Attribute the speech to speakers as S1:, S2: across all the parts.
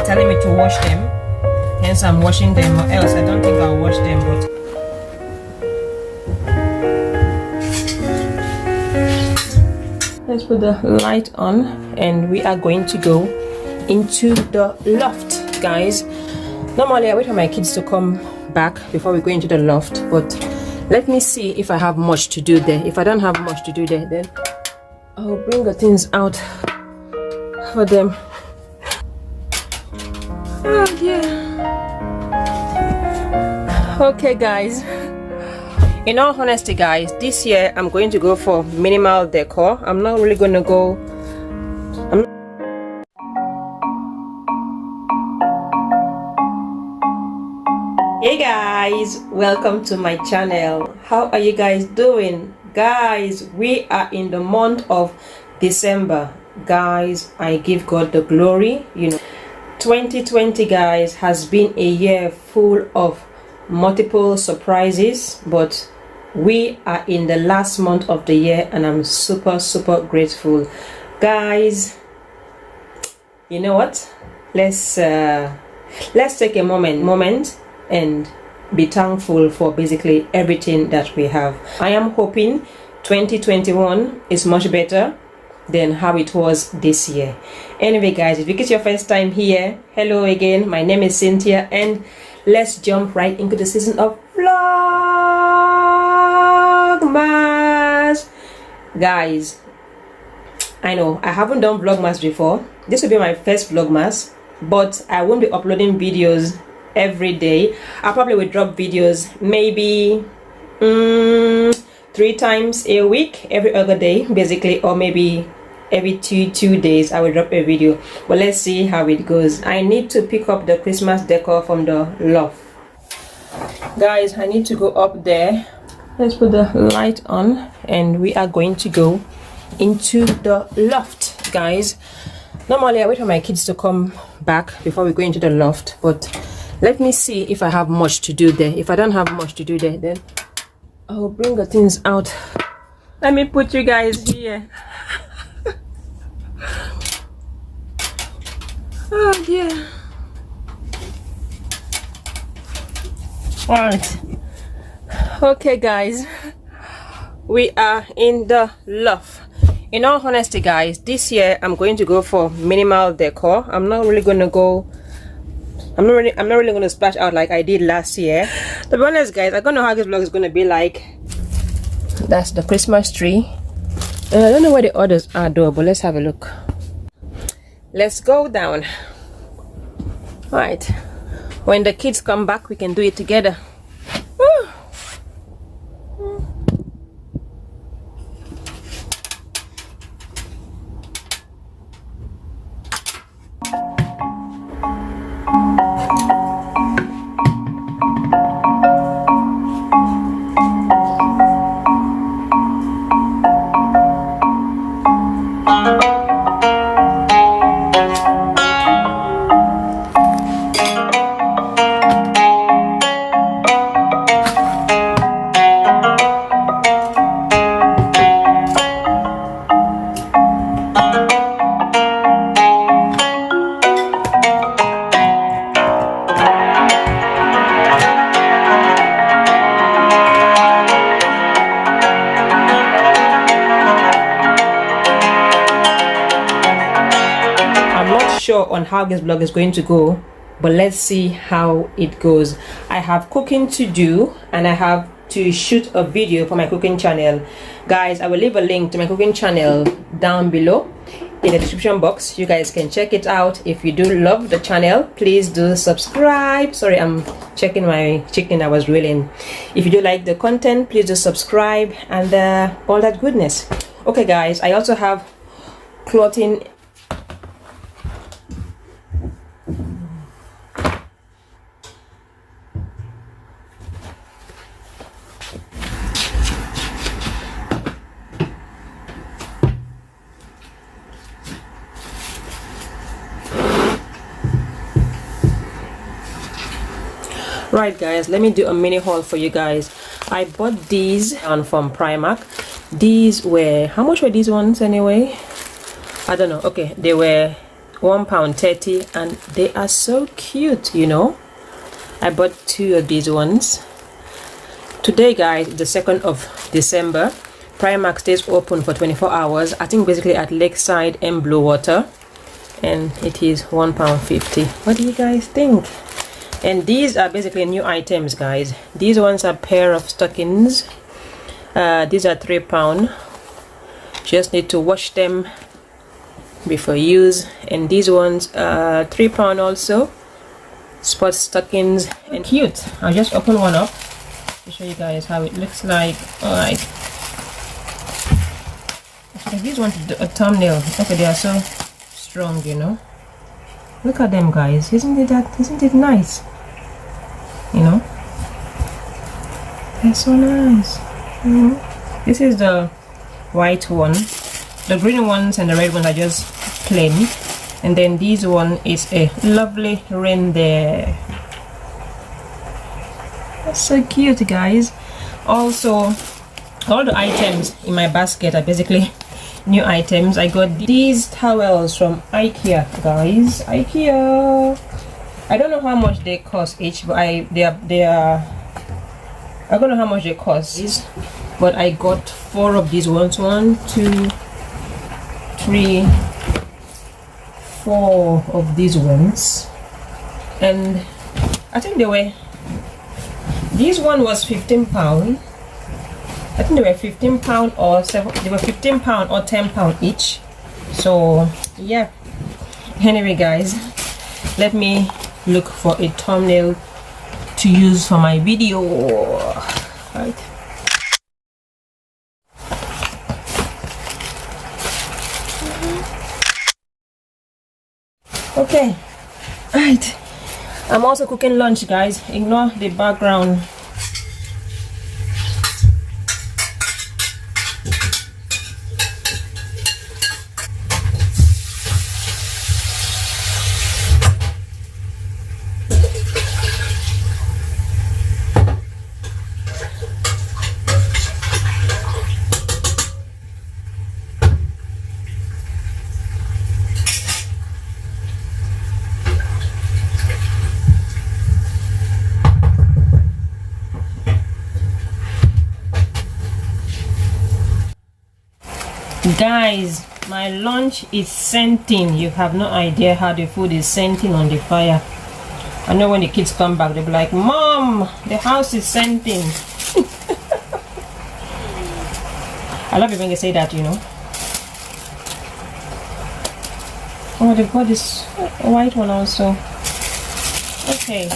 S1: telling me to wash them, hence I'm washing them, or else I don't think I'll wash them. But let's put the light on and we are going to go into the loft, guys. Normally I wait for my kids to come back before we go into the loft, but let me see if I have much to do there. If I don't have much to do there, then I'll bring the things out for them. Oh yeah. Okay guys, in all honesty guys, this year I'm going to go for minimal decor. I'm not really going to go Hey guys, welcome to my channel. How are you guys doing? Guys, we are in the month of December. Guys, I give God the glory. 2020 guys has been a year full of multiple surprises, but we are in the last month of the year and I'm super grateful. Guys, you know what? Let's take a moment and be thankful for basically everything that we have. I am hoping 2021 is much better than how it was this year. Anyway guys, if it's your first time here, hello again, my name is Cynthia and let's jump right into the season of Vlogmass. Guys, I know I haven't done Vlogmass before. This will be my first Vlogmass, but I won't be uploading videos every day. I probably will drop videos maybe 3 times a week, every other day basically, or maybe every two days I will drop a video. But let's see how it goes. I need to pick up the Christmas decor from the loft. Guys, I need to go up there. Let's put the light on and we are going to go into the loft, guys. Normally I wait for my kids to come back before we go into the loft, but let me see if I have much to do there. If I don't have much to do there, then I'll bring the things out. Let me put you guys here. Oh dear. Alright. Okay guys, we are in the loft. In all honesty guys, this year I'm going to go for minimal decor. I'm not really going to splash out like I did last year. To be honest guys, I don't know how this vlog is going to be like. That's the Christmas tree. I don't know where the others are though, but let's have a look. Let's go down. Alright, when the kids come back we can do it together. Woo. Sure on how this vlog is going to go, but let's see how it goes. I have cooking to do and I have to shoot a video for my cooking channel. Guys, I will leave a link to my cooking channel down below in the description box. You guys can check it out. If you do love the channel, please do subscribe. Sorry, I'm checking my chicken I was grilling. If you do like the content, please do subscribe and all that goodness. Okay guys, I also have clothing. Right guys, let me do a mini haul for you guys. I bought these from Primark. These were, how much were these ones anyway? I don't know. Okay, they were £1.30, and they are so cute, you know. I bought 2 of these ones. Today, guys, the 2nd of December, Primark stays open for 24 hours. I think basically at Lakeside and Blue Water, and it is £1.50. What do you guys think? And these are basically new items, guys. These ones are a pair of stockings. These are £3. Just need to wash them before use. And these ones are £3 also. Sports stockings, and cute. I'll just open one up to show you guys how it looks like. Alright. Okay, these ones do a thumbnail. Okay, they are so strong, you know. Look at them, guys. Isn't it nice? You know, they're so nice. This is the white one. The green ones and the red ones are just plain, and then this one is a lovely reindeer. That's so cute, guys. Also, all the items in my basket are basically new items. I got these towels from IKEA, guys. IKEA. I don't know how much they cost each, but I don't know how much they cost. But I got 4 of these ones. 1, 2, 3, 4 of these ones, and I think this one was £15. I think they were £15 or they were £15 or £10 each. So yeah. Anyway, guys, let me look for a thumbnail to use for my video. Right. Okay, right. I'm also cooking lunch, guys. Ignore the background. Guys, my lunch is scenting. You have no idea how the food is scenting on the fire. I know when the kids come back, they'll be like, Mom, the house is scenting. I love it when they say that, you know. Oh, they've got this white one also. Okay.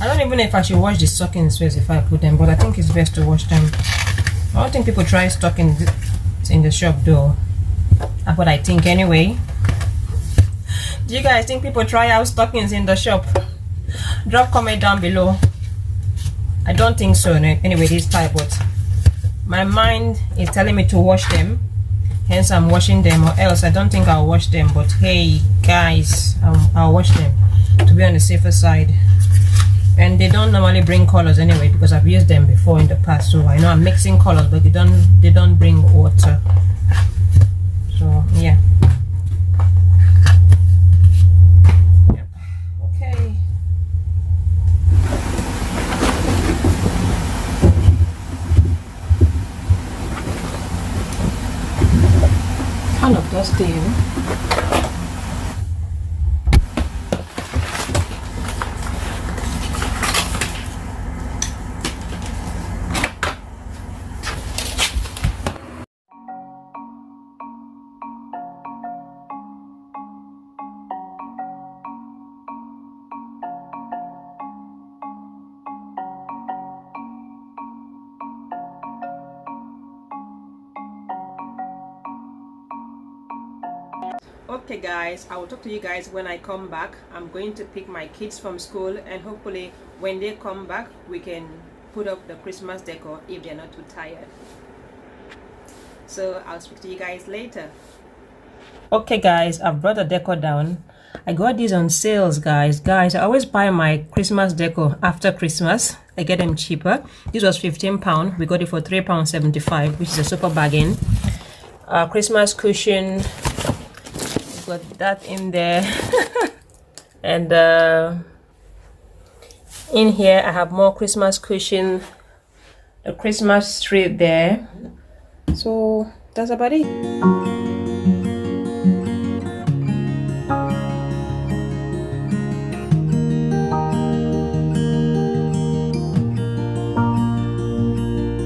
S1: I don't even know if I should wash the stockings first if I put them, but I think it's best to wash them. I don't think people try stockings in the shop though. That's what I think anyway. Do you guys think people try out stockings in the shop? Drop comment down below. I don't think so anyway this type, but my mind is telling me to wash them, hence I'm washing them, or else I don't think I'll wash them. But hey guys, I'll wash them to be on the safer side. And they don't normally bring colors anyway, because I've used them before in the past, so I know I'm mixing colors, but they don't bring water. So yeah. Yep. Okay. Kind of dusty, you know? Okay guys, I will talk to you guys when I come back. I'm going to pick my kids from school, and hopefully when they come back we can put up the Christmas decor if they're not too tired. So I'll speak to you guys later. Okay guys, I've brought the decor down. I got these on sales, guys. I always buy my Christmas decor after Christmas. I get them cheaper. This was £15. We got it for £3.75, which is a super bargain. Christmas cushion, got that in there. And in here I have more Christmas cushion, a Christmas tree there. So that's about it.